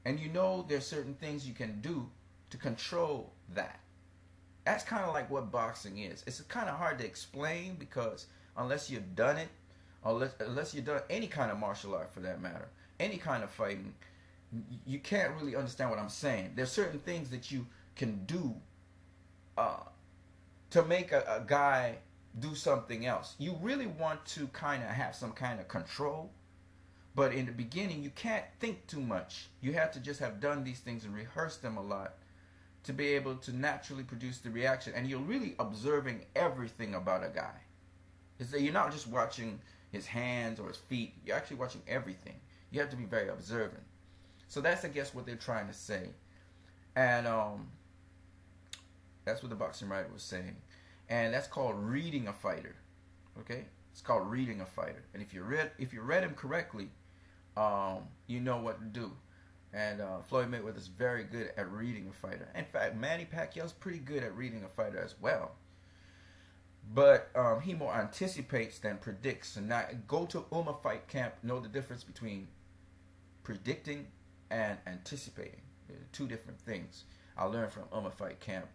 And you know there's certain things you can do to control that. That's kind of like what boxing is. It's kind of hard to explain because unless you've done it, unless you've done any kind of martial art for that matter, any kind of fighting, you can't really understand what I'm saying. There's certain things that you can do uh, to make a guy do something else. You really want to kind of have some kind of control, but in the beginning you can't think too much. You have to just have done these things and rehearse them a lot to be able to naturally produce the reaction. And you're really observing everything about a guy. It's that you're not just watching his hands or his feet. You're actually watching everything. You have to be very observant. So that's, I guess, what they're trying to say. And that's what the boxing writer was saying. And that's called reading a fighter. Okay? It's called reading a fighter. And if you read him correctly, you know what to do. And Floyd Mayweather's very good at reading a fighter. In fact, Manny Pacquiao's pretty good at reading a fighter as well. But he more anticipates than predicts. And now, go to UMA Fight Camp, know the difference between predicting and anticipating. They're two different things. I learned from UMA Fight Camp,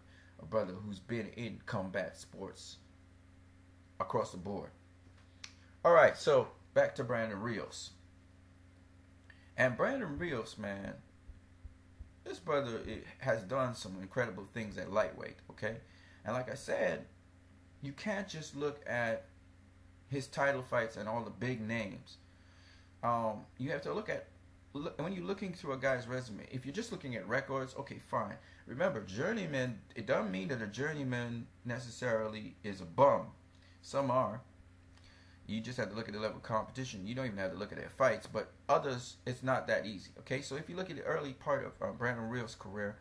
a brother who's been in combat sports across the board. All right, so back to Brandon Rios. And Brandon Rios, man, this brother has done some incredible things at lightweight, okay? And like I said, you can't just look at his title fights and all the big names. You have to look at, when you're looking through a guy's resume, if you're just looking at records, okay, fine. Remember, journeyman, it doesn't mean that a journeyman necessarily is a bum. Some are. You just have to look at the level of competition. You don't even have to look at their fights. But others, it's not that easy. Okay, so if you look at the early part of Brandon Rios' career,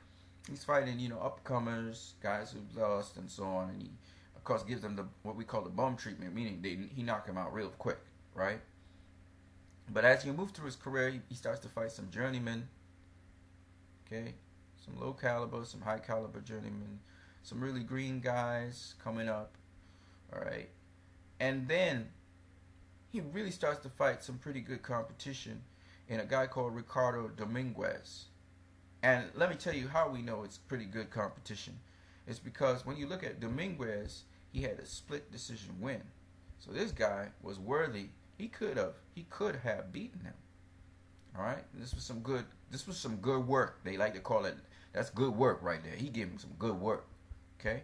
he's fighting, upcomers, guys who've lost, and so on. And he, of course, gives them what we call the bum treatment, meaning he knock him out real quick, right? But as you move through his career, he starts to fight some journeymen, okay? Some low caliber, some high caliber journeymen, some really green guys coming up, all right? And then he really starts to fight some pretty good competition in a guy called Ricardo Dominguez. And let me tell you how we know it's pretty good competition. It's because when you look at Dominguez, he had a split decision win. So this guy was worthy. He could have beaten him. All right? This was some good work. They like to call it, that's good work right there. He gave him some good work. Okay?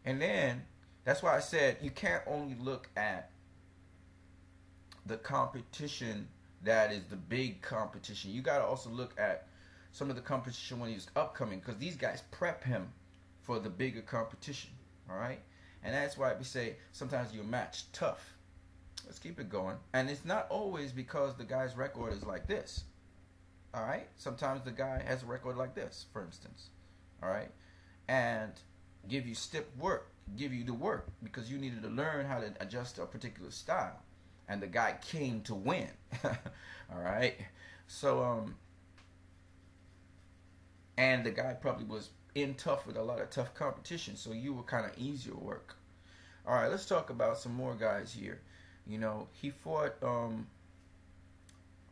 And then that's why I said you can't only look at the competition that is the big competition. You got to also look at some of the competition when he's upcoming, because these guys prep him for the bigger competition. All right? And that's why we say sometimes you're matched tough. Let's keep it going. And it's not always because the guy's record is like this. All right? Sometimes the guy has a record like this, for instance. All right? And give you stiff work, give you the work, because you needed to learn how to adjust to a particular style. And the guy came to win. All right? So, and the guy probably was in tough with a lot of tough competition, so you were kind of easier work. All right, let's talk about some more guys here. He fought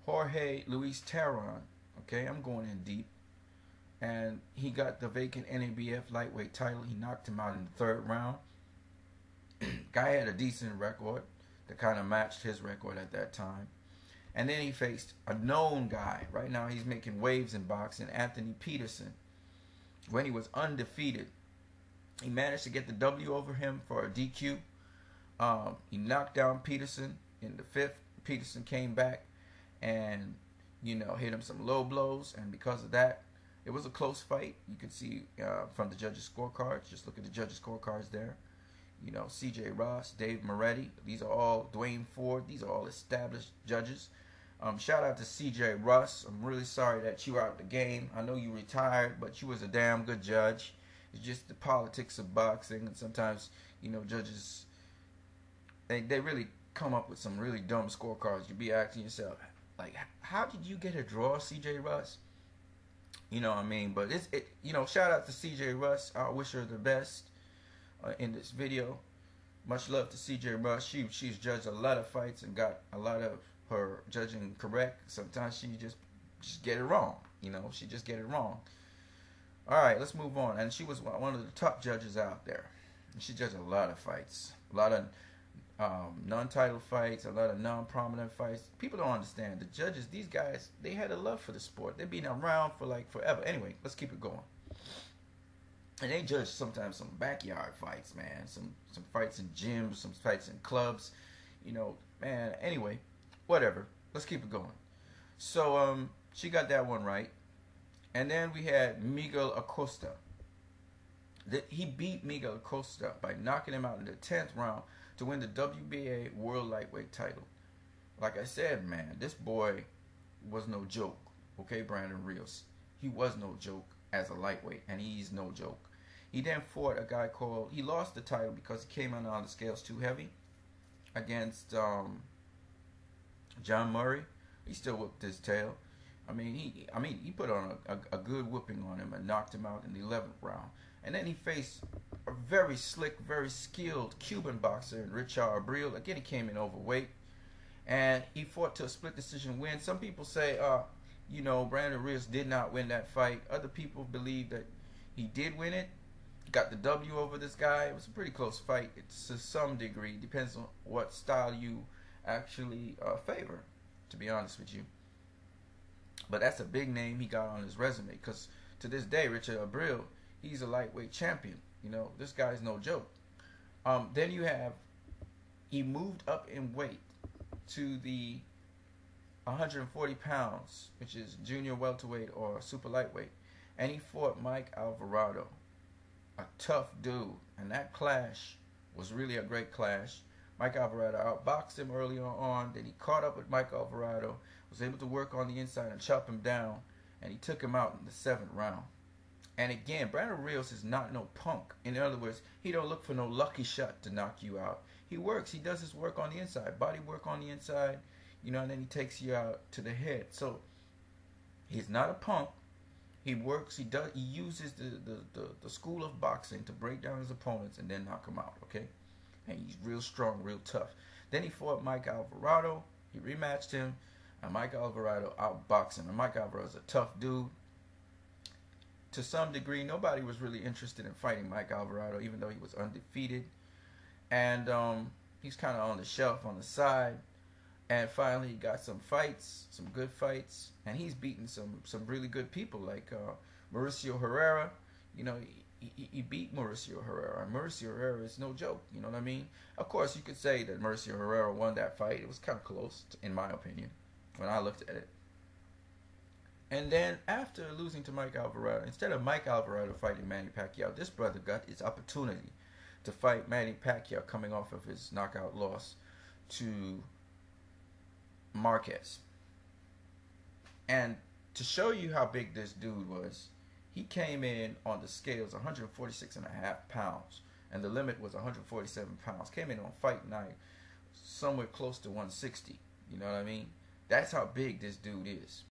Jorge Luis Terron. Okay, I'm going in deep. And he got the vacant NABF lightweight title. He knocked him out in the third round. Guy had a decent record that kind of matched his record at that time. And then he faced a known guy. Right now he's making waves in boxing, Anthony Peterson. When he was undefeated, he managed to get the W over him for a DQ. He knocked down Peterson in the fifth. Peterson came back and, hit him some low blows. And because of that, it was a close fight. You could see from the judges' scorecards. Just look at the judges' scorecards there. C.J. Ross, Dave Moretti. These are all Dwayne Ford. These are all established judges. Shout out to C.J. Ross. I'm really sorry that you were out of the game. I know you retired, but you was a damn good judge. It's just the politics of boxing. And sometimes, judges, they really come up with some really dumb scorecards. You'd be asking yourself, like, how did you get a draw, C.J. Ross? You know what I mean? But shout out to C.J. Ross. I wish her the best in this video. Much love to C.J. Ross. She's judged a lot of fights and got a lot of her judging correct. Sometimes she just get it wrong. You know, she just get it wrong. All right, let's move on. And she was one of the top judges out there. And she judged a lot of fights, a lot of non-title fights, a lot of non-prominent fights. People don't understand. The judges, these guys, they had a love for the sport. They've been around for like forever. Anyway, let's keep it going. And they judge sometimes some backyard fights, man. Some fights in gyms, some fights in clubs. You know, man. Anyway, whatever. Let's keep it going. So she got that one right. And then we had Miguel Acosta. He beat Miguel Acosta by knocking him out in the 10th round to win the WBA World Lightweight title. Like I said, man, this boy was no joke. Okay, Brandon Rios. He was no joke as a lightweight, and he's no joke. He then fought a guy called, he lost the title because he came out on the scales too heavy against John Murray. He still whipped his tail. I mean, he put on a good whooping on him and knocked him out in the 11th round. And then he faced a very slick, very skilled Cuban boxer, Richard Abril. Again, he came in overweight. And he fought to a split decision win. Some people say, you know, Brandon Rios did not win that fight. Other people believe that he did win it. Got the W over this guy. It was a pretty close fight. It's to some degree. Depends on what style you actually favor, to be honest with you. But that's a big name he got on his resume, because to this day, Richard Abril, he's a lightweight champion. You know, this guy's no joke. Then you have, he moved up in weight to the 140 pounds, which is junior welterweight or super lightweight. And he fought Mike Alvarado, a tough dude. And that clash was really a great clash. Mike Alvarado outboxed him early on. Then he caught up with Mike Alvarado, was able to work on the inside and chop him down. And he took him out in the 7th round. And again, Brandon Rios is not no punk. In other words, he don't look for no lucky shot to knock you out. He works. He does his work on the inside. Body work on the inside. You know, and then he takes you out to the head. So, he's not a punk. He works. He uses the school of boxing to break down his opponents and then knock them out, okay? And he's real strong, real tough. Then he fought Mike Alvarado. He rematched him. And Mike Alvarado outboxed him. And Mike Alvarado's a tough dude. To some degree, nobody was really interested in fighting Mike Alvarado, even though he was undefeated. And he's kind of on the shelf, on the side. And finally, he got some fights, some good fights. And he's beaten some really good people, like Mauricio Herrera. You know, he beat Mauricio Herrera. And Mauricio Herrera is no joke, you know what I mean? Of course, you could say that Mauricio Herrera won that fight. It was kind of close, in my opinion, when I looked at it. And then after losing to Mike Alvarado, instead of Mike Alvarado fighting Manny Pacquiao, this brother got his opportunity to fight Manny Pacquiao coming off of his knockout loss to Marquez. And to show you how big this dude was, he came in on the scales 146.5 pounds, and the limit was 147 pounds. Came in on fight night somewhere close to 160. You know what I mean? That's how big this dude is.